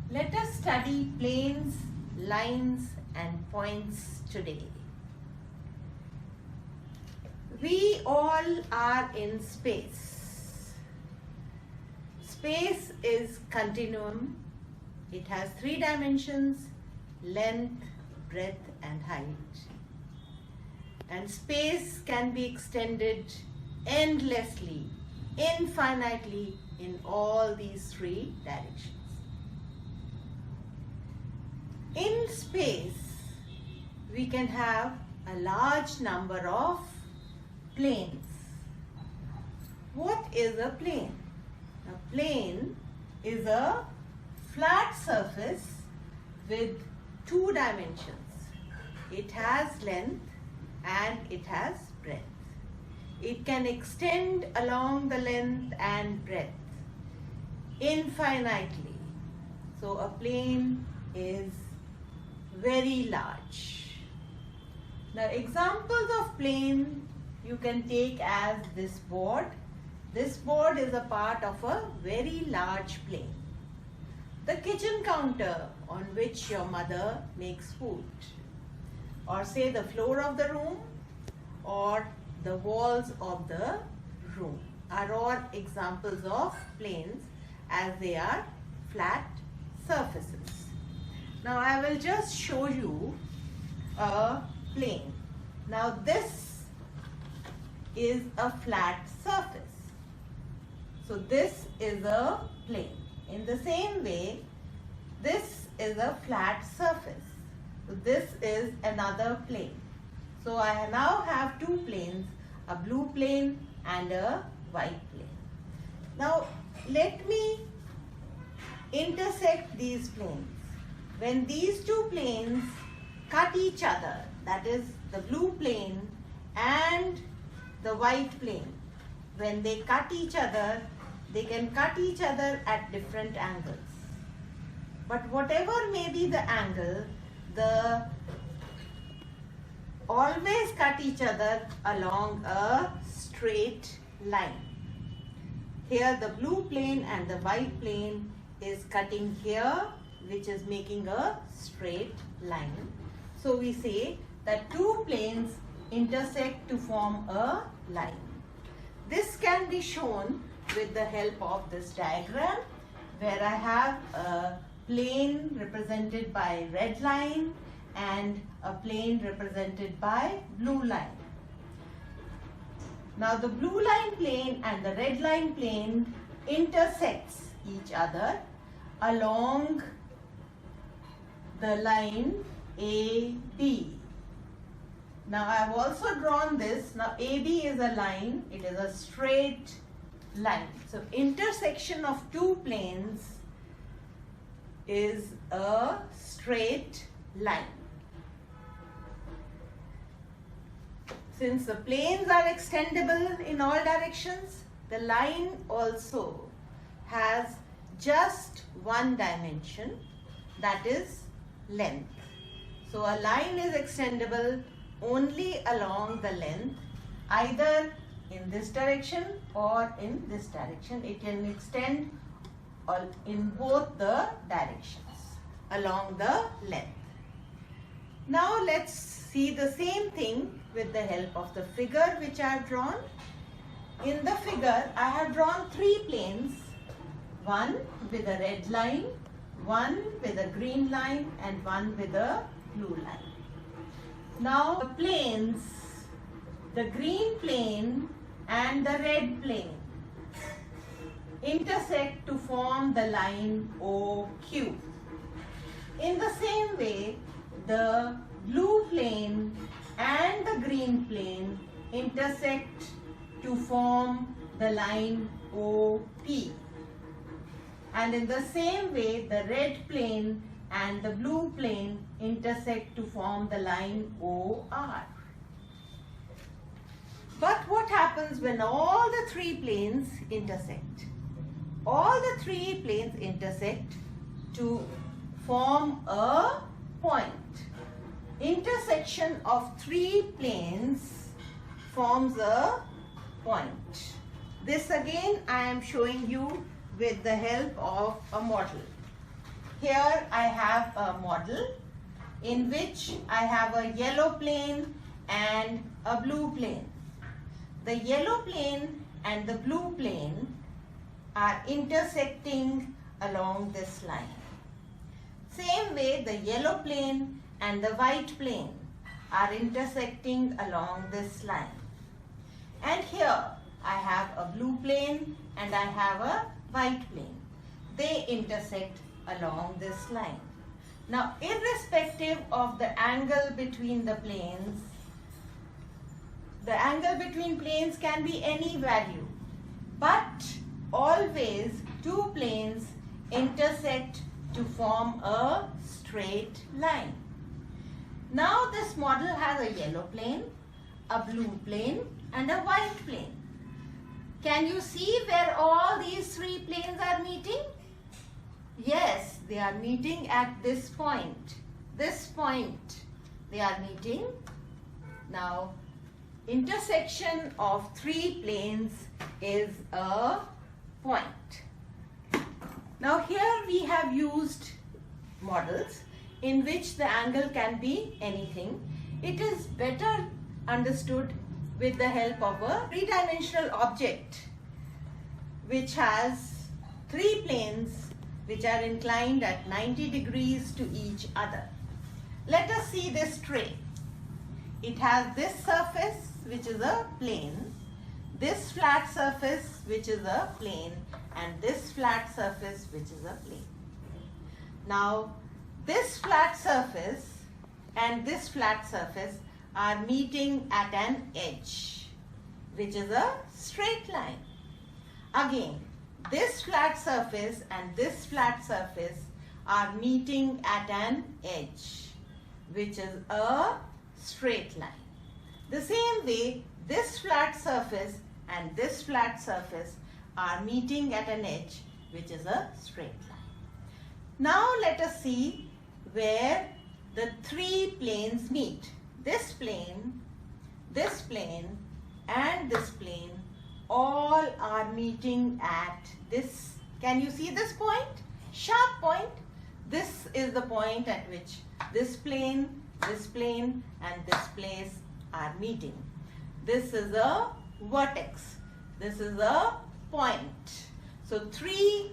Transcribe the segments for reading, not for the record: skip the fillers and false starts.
Let us study planes, lines and points today. We all are in space. Space is continuum. It has 3 dimensions: length, breadth and height. And space can be extended endlessly, infinitely in all these 3 directions. In space, we can have a large number of planes. What is a plane? A plane is a flat surface with 2 dimensions. It has length and it has breadth. It can extend along the length and breadth infinitely. So a plane is very large. Now examples of plane you can take as this board. This board is a part of a very large plane. The kitchen counter on which your mother makes food, or say the floor of the room or the walls of the room are all examples of planes as they are flat surfaces. Now I will just show you a plane. Now this is a flat surface. So this is a plane. In the same way, this is a flat surface. So this is another plane. So I now have 2 planes, a blue plane and a white plane. Now let me intersect these planes. When these 2 planes cut each other, that is the blue plane and the white plane, when they cut each other, they can cut each other at different angles. But whatever may be the angle, they always cut each other along a straight line. Here the blue plane and the white plane is cutting here, which is making a straight line. So we say that 2 planes intersect to form a line. This can be shown with the help of this diagram, where I have a plane represented by red line and a plane represented by blue line. Now the blue line plane and the red line plane intersects each other along the line AB. Now I have also drawn this. Now AB is a line, it is a straight line. So intersection of 2 planes is a straight line. Since the planes are extendable in all directions, the line also has just 1 dimension, that is length. So a line is extendable only along the length, either in this direction or in this direction. It can extend in both the directions along the length. Now let's see the same thing with the help of the figure which I have drawn. In the figure I have drawn 3 planes, one with a red line, one with a green line and one with a blue line. Now the planes, the green plane and the red plane intersect to form the line OQ. In the same way, the blue plane and the green plane intersect to form the line OP. And in the same way, the red plane and the blue plane intersect to form the line OR. But what happens when all the 3 planes intersect? All the 3 planes intersect to form a point. Intersection of 3 planes forms a point. This again I am showing you with the help of a model. here I have a model in which I have a yellow plane and a blue plane. The yellow plane and the blue plane are intersecting along this line. Same way, the yellow plane and the white plane are intersecting along this line. And here I have a blue plane and I have a white plane. They intersect along this line. Now, irrespective of the angle between the planes, the angle between planes can be any value, but always two planes intersect to form a straight line. Now this model has a yellow plane, a blue plane and a white plane. Can you see where all these three planes are meeting? Yes, they are meeting at this point. This point they are meeting. Now, intersection of three planes is a point. Now here we have used models in which the angle can be anything. It is better understood with the help of a three-dimensional object which has three planes which are inclined at 90 degrees to each other. Let us see this tray. It has this surface which is a plane, this flat surface which is a plane, and this flat surface which is a plane. Now this flat surface and this flat surface are meeting at an edge which is a straight line. Again, this flat surface and this flat surface are meeting at an edge which is a straight line. The same way, this flat surface and this flat surface are meeting at an edge which is a straight line. Now let us see where the three planes meet. This plane and this plane all are meeting at this. Can you see this point? Sharp point. This is the point at which this plane and this place are meeting. This is a vertex. This is a point. So three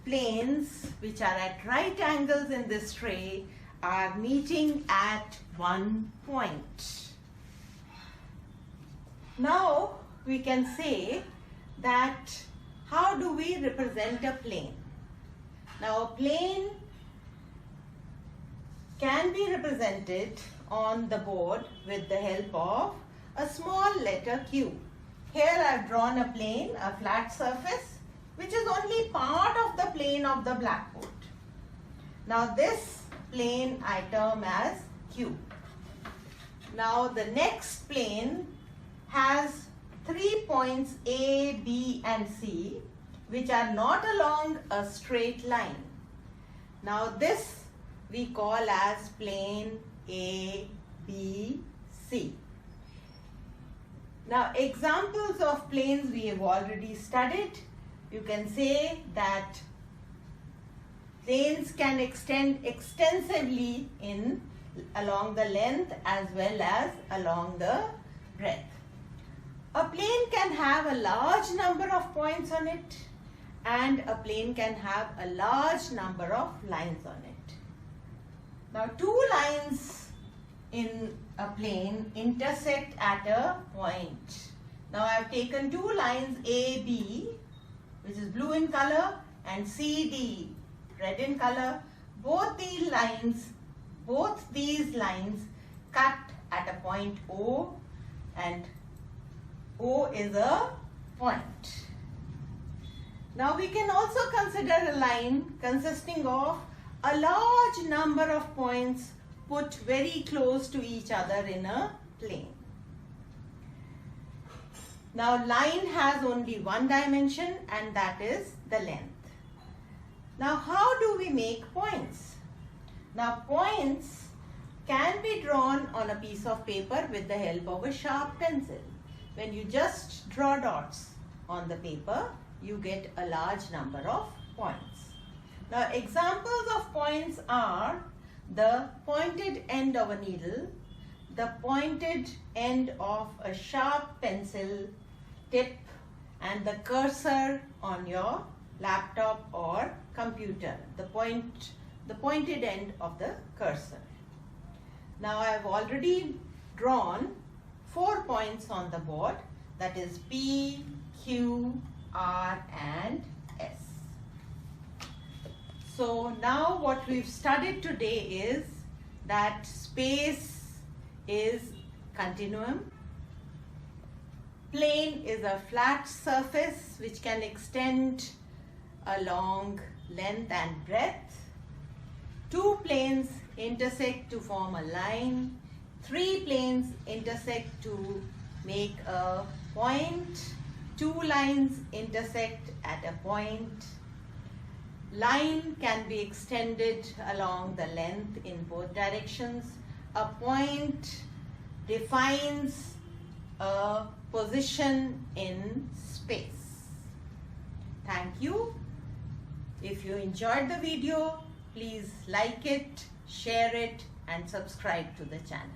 planes which are at right angles in this tray are meeting at one point. Now we can say that how do we represent a plane? Now a plane can be represented on the board with the help of a small letter Q. Here I have drawn a plane, a flat surface, which is only part of the plane of the blackboard. Now this plane I term as Q. Now the next plane has 3 points A, B and C which are not along a straight line. Now this we call as plane A, B, C. Now examples of planes we have already studied. You can say that planes can extend extensively along the length as well as along the breadth. A plane can have a large number of points on it and a plane can have a large number of lines on it. Now two lines in a plane intersect at a point. Now I have taken two lines AB, which is blue in color, and CD, red in color. Both these lines cut at a point O, and O is a point. Now we can also consider a line consisting of a large number of points put very close to each other in a plane. Now line has only one dimension and that is the length. Now how do we make points? Now points can be drawn on a piece of paper with the help of a sharp pencil. When you just draw dots on the paper, you get a large number of points. Now examples of points are the pointed end of a needle, the pointed end of a sharp pencil tip, and the cursor on your laptop or computer, the pointed end of the cursor. Now I have already drawn 4 points on the board, that is P, Q, R and S. So now what we've studied today is that space is continuum, plane is a flat surface which can extend along length and breadth, 2 planes intersect to form a line, 3 planes intersect to make a point, 2 lines intersect at a point, line can be extended along the length in both directions, a point defines a position in space. Thank you. If you enjoyed the video, please like it, share it and subscribe to the channel.